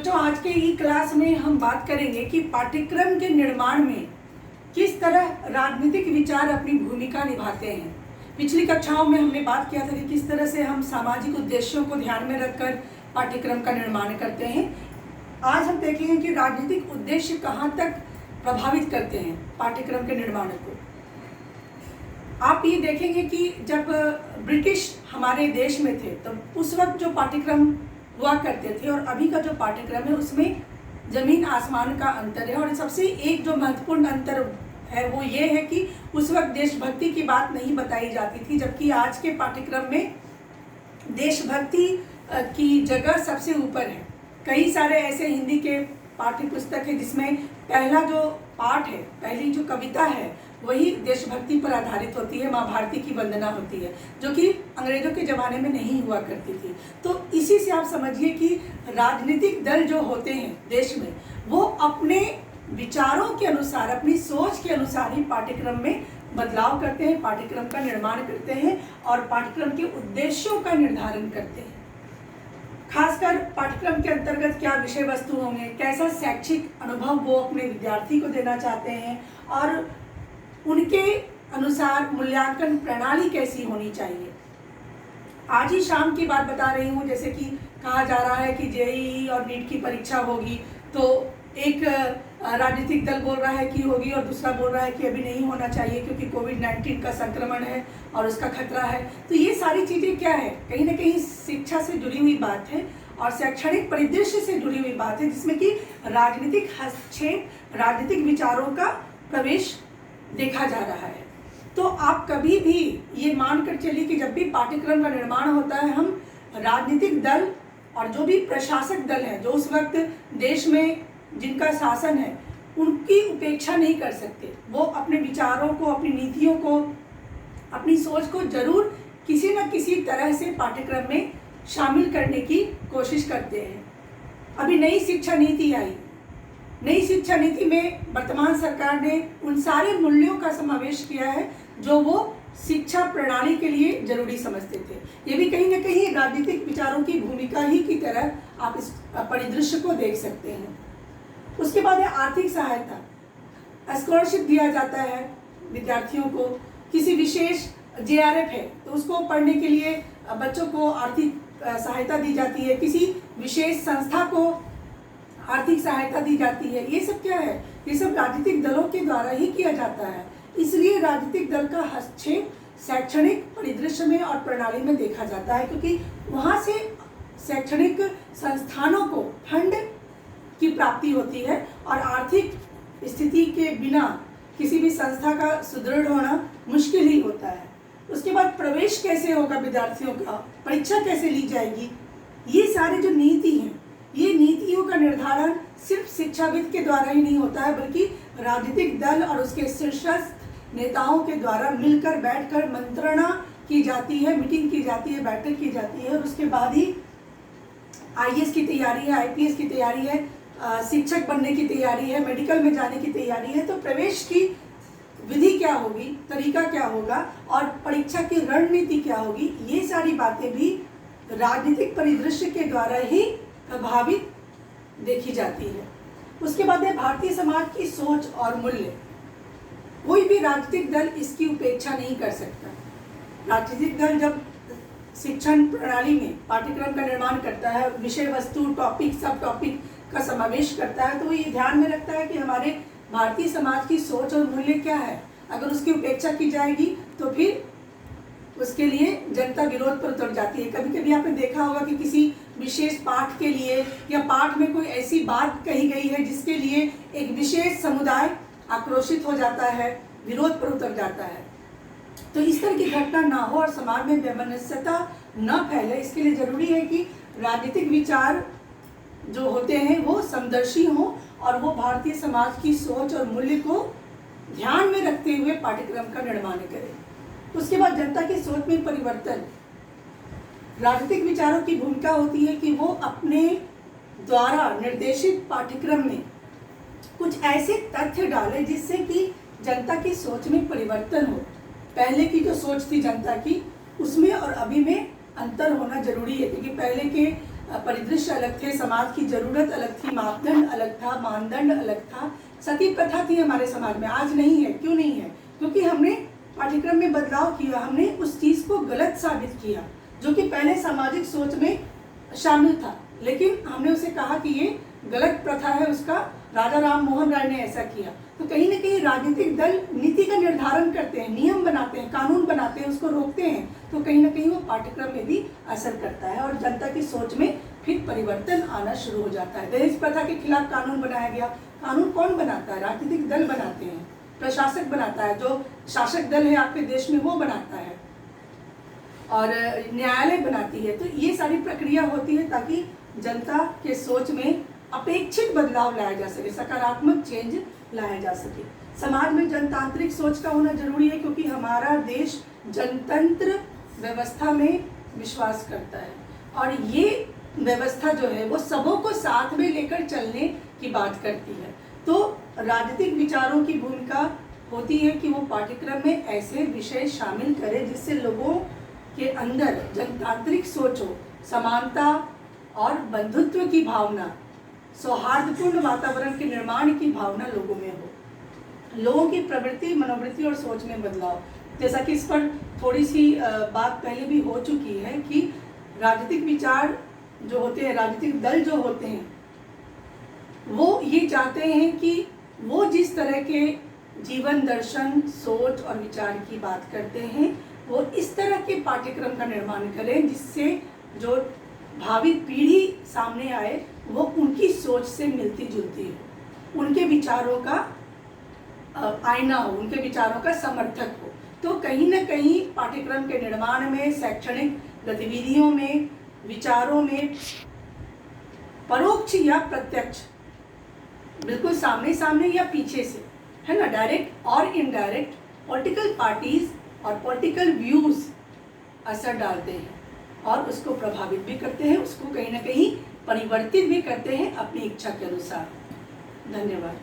बच्चों, आज के ई क्लास में हम बात करेंगे कि पाठ्यक्रम के निर्माण में किस तरह राजनीतिक विचार अपनी भूमिका निभाते हैं। पिछली कक्षाओं में हमने बात किया था कि किस तरह से हम सामाजिक उद्देश्यों को ध्यान में रखकर पाठ्यक्रम का निर्माण करते हैं। आज हम देखेंगे कि राजनीतिक उद्देश्य कहाँ तक प्रभावित करते हैं पाठ्यक्रम के निर्माण को। आप ये देखेंगे कि जब ब्रिटिश हमारे देश में थे तो उस वक्त जो पाठ्यक्रम हुआ करते थे और अभी का जो पाठ्यक्रम है उसमें जमीन आसमान का अंतर है। और सबसे एक जो महत्वपूर्ण अंतर है वो ये है कि उस वक्त देशभक्ति की बात नहीं बताई जाती थी, जबकि आज के पाठ्यक्रम में देशभक्ति की जगह सबसे ऊपर है। कई सारे ऐसे हिंदी के पाठ्य पुस्तक है जिसमें पहला जो पाठ है, पहली जो कविता है वही देशभक्ति पर आधारित होती है, माँ भारती की वंदना होती है, जो कि अंग्रेजों के ज़माने में नहीं हुआ करती थी। तो इसी से आप समझिए कि राजनीतिक दल जो होते हैं देश में वो अपने विचारों के अनुसार, अपनी सोच के अनुसार ही पाठ्यक्रम में बदलाव करते हैं, पाठ्यक्रम का निर्माण करते हैं और पाठ्यक्रम के उद्देश्यों का निर्धारण करते हैं। खासकर पाठ्यक्रम के अंतर्गत क्या विषय वस्तु होंगे, कैसा शैक्षिक अनुभव वो अपने विद्यार्थी को देना चाहते हैं और उनके अनुसार मूल्यांकन प्रणाली कैसी होनी चाहिए। आज ही शाम की बात बता रही हूँ, जैसे कि कहा जा रहा है कि जेईई और नीट की परीक्षा होगी, तो एक राजनीतिक दल बोल रहा है कि होगी और दूसरा बोल रहा है कि अभी नहीं होना चाहिए क्योंकि कोविड-19 का संक्रमण है और उसका खतरा है। तो ये सारी चीज़ें क्या है, कहीं ना कहीं शिक्षा से जुड़ी हुई बात है और शैक्षणिक परिदृश्य से जुड़ी हुई बात है, जिसमें कि राजनीतिक हस्तक्षेप, राजनीतिक विचारों का प्रवेश देखा जा रहा है। तो आप कभी भी ये मानकर चलिए कि जब भी पाठ्यक्रम का निर्माण होता है हम राजनीतिक दल और जो भी प्रशासक दल है जो उस वक्त देश में जिनका शासन है उनकी उपेक्षा नहीं कर सकते। वो अपने विचारों को, अपनी नीतियों को, अपनी सोच को जरूर किसी न किसी तरह से पाठ्यक्रम में शामिल करने की कोशिश करते हैं। अभी नई शिक्षा नीति आई, नई शिक्षा नीति में वर्तमान सरकार ने उन सारे मूल्यों का समावेश किया है जो वो शिक्षा प्रणाली के लिए जरूरी समझते थे। ये भी कहीं ना कहीं राजनीतिक विचारों की भूमिका ही की तरह आप इस परिदृश्य को देख सकते हैं। उसके बाद है आर्थिक सहायता। स्कॉलरशिप दिया जाता है विद्यार्थियों को, किसी विशेष जेआरएफ है तो उसको पढ़ने के लिए बच्चों को आर्थिक सहायता दी जाती है, किसी विशेष संस्था को आर्थिक सहायता दी जाती है। ये सब क्या है, ये सब राजनीतिक दलों के द्वारा ही किया जाता है। इसलिए राजनीतिक दल का हस्तक्षेप शैक्षणिक परिदृश्य में और प्रणाली में देखा जाता है, क्योंकि वहाँ से शैक्षणिक संस्थानों को फंड की प्राप्ति होती है और आर्थिक स्थिति के बिना किसी भी संस्था का सुदृढ़ होना मुश्किल ही होता है। उसके बाद प्रवेश कैसे होगा विद्यार्थियों का, परीक्षा कैसे ली जाएगी, ये सारे जो नीति हैं, ये नीतियों का निर्धारण सिर्फ शिक्षाविद के द्वारा ही नहीं होता है, बल्कि राजनीतिक दल और उसके शीर्षस्थ नेताओं के द्वारा मिलकर बैठकर मंत्रणा की जाती है, मीटिंग की जाती है, बैठक की जाती है और उसके बाद ही आईएएस की तैयारी है, आईपीएस की तैयारी है, शिक्षक बनने की तैयारी है, मेडिकल में जाने की तैयारी है। तो प्रवेश की विधि क्या होगी, तरीका क्या होगा और परीक्षा की रणनीति क्या होगी, ये सारी बातें भी राजनीतिक परिदृश्य के द्वारा ही प्रभावित देखी जाती है। उसके बाद है भारतीय समाज की सोच और मूल्य। कोई भी राजनीतिक दल इसकी उपेक्षा नहीं कर सकता। राजनीतिक दल जब शिक्षण प्रणाली में पाठ्यक्रम का निर्माण करता है, विषय वस्तु, टॉपिक, सब टॉपिक का समावेश करता है, तो वो ये ध्यान में रखता है कि हमारे भारतीय समाज की सोच और मूल्य क्या है। अगर उसकी उपेक्षा की जाएगी तो फिर उसके लिए जनता विरोध पर उतर जाती है। कभी कभी आपने देखा होगा कि किसी विशेष पाठ के लिए या पाठ में कोई ऐसी बात कही गई है जिसके लिए एक विशेष समुदाय आक्रोशित हो जाता है, विरोध पर उतर जाता है। तो इस तरह की घटना ना हो और समाज में वैमनस्यता न फैले, इसके लिए जरूरी है कि राजनीतिक विचार जो होते हैं वो समदर्शी हों और वो भारतीय समाज की सोच और मूल्य को ध्यान में रखते हुए पाठ्यक्रम का निर्माण करें। उसके बाद जनता की सोच में परिवर्तन। राजनीतिक विचारों की भूमिका होती है कि वो अपने द्वारा निर्देशित पाठ्यक्रम में कुछ ऐसे तथ्य डालें जिससे कि जनता की सोच में परिवर्तन हो। पहले की जो सोच थी जनता की, उसमें और अभी में अंतर होना जरूरी है, क्योंकि पहले के परिदृश्य अलग थे, समाज की जरूरत अलग थी, मापदंड अलग था, मानदंड अलग था। सती प्रथा थी हमारे समाज में, आज नहीं है। क्यों नहीं है? क्योंकि हमने पाठ्यक्रम में बदलाव किया, हमने उस चीज को गलत साबित किया जो कि पहले सामाजिक सोच में शामिल था, लेकिन हमने उसे कहा कि ये गलत प्रथा है, उसका राजा राम मोहन राय ने ऐसा किया। तो कहीं ना कहीं राजनीतिक दल नीति का निर्धारण करते हैं, नियम बनाते हैं, कानून बनाते हैं, उसको रोकते हैं, तो कहीं ना कहीं वो पाठ्यक्रम में भी असर करता है और जनता की सोच में फिर परिवर्तन आना शुरू हो जाता है। दहेज प्रथा के खिलाफ कानून बनाया गया। कानून कौन बनाता है? राजनीतिक दल बनाते हैं, प्रशासक बनाता है, जो शासक दल है आपके देश में वो बनाता है, और न्यायालय बनाती है। तो ये सारी प्रक्रिया होती है ताकि जनता के सोच में अपेक्षित बदलाव लाया जा सके, सकारात्मक चेंज लाया जा सके। समाज में जनतांत्रिक सोच का होना जरूरी है, क्योंकि हमारा देश जनतंत्र व्यवस्था में विश्वास करता है, और ये व्यवस्था जो है वो सबों को साथ में लेकर चलने की बात करती है। तो राजनीतिक विचारों की भूमिका होती है कि वो पाठ्यक्रम में ऐसे विषय शामिल करें जिससे लोगों के अंदर जनतांत्रिक सोच हो, समानता और बंधुत्व की भावना, सौहार्दपूर्ण वातावरण के निर्माण की भावना लोगों में हो, लोगों की प्रवृत्ति, मनोवृत्ति और सोच में बदलाव। जैसा कि इस पर थोड़ी सी बात पहले भी हो चुकी है कि राजनीतिक विचार जो होते हैं, राजनीतिक दल जो होते हैं, वो ये चाहते हैं कि वो जिस तरह के जीवन दर्शन, सोच और विचार की बात करते हैं, वो इस तरह के पाठ्यक्रम का निर्माण करें जिससे जो भावी पीढ़ी सामने आए वो उनकी सोच से मिलती जुलती हो, उनके विचारों का आईना हो, उनके विचारों का समर्थक हो। तो कहीं ना कहीं पाठ्यक्रम के निर्माण में, शैक्षणिक गतिविधियों में, विचारों में परोक्ष या प्रत्यक्ष, बिल्कुल सामने सामने या पीछे से, है ना, डायरेक्ट और इनडायरेक्ट, पॉलिटिकल पार्टीज और पॉलिटिकल व्यूज असर डालते हैं और उसको प्रभावित भी करते हैं, उसको कहीं ना कहीं परिवर्तित भी करते हैं अपनी इच्छा के अनुसार। धन्यवाद।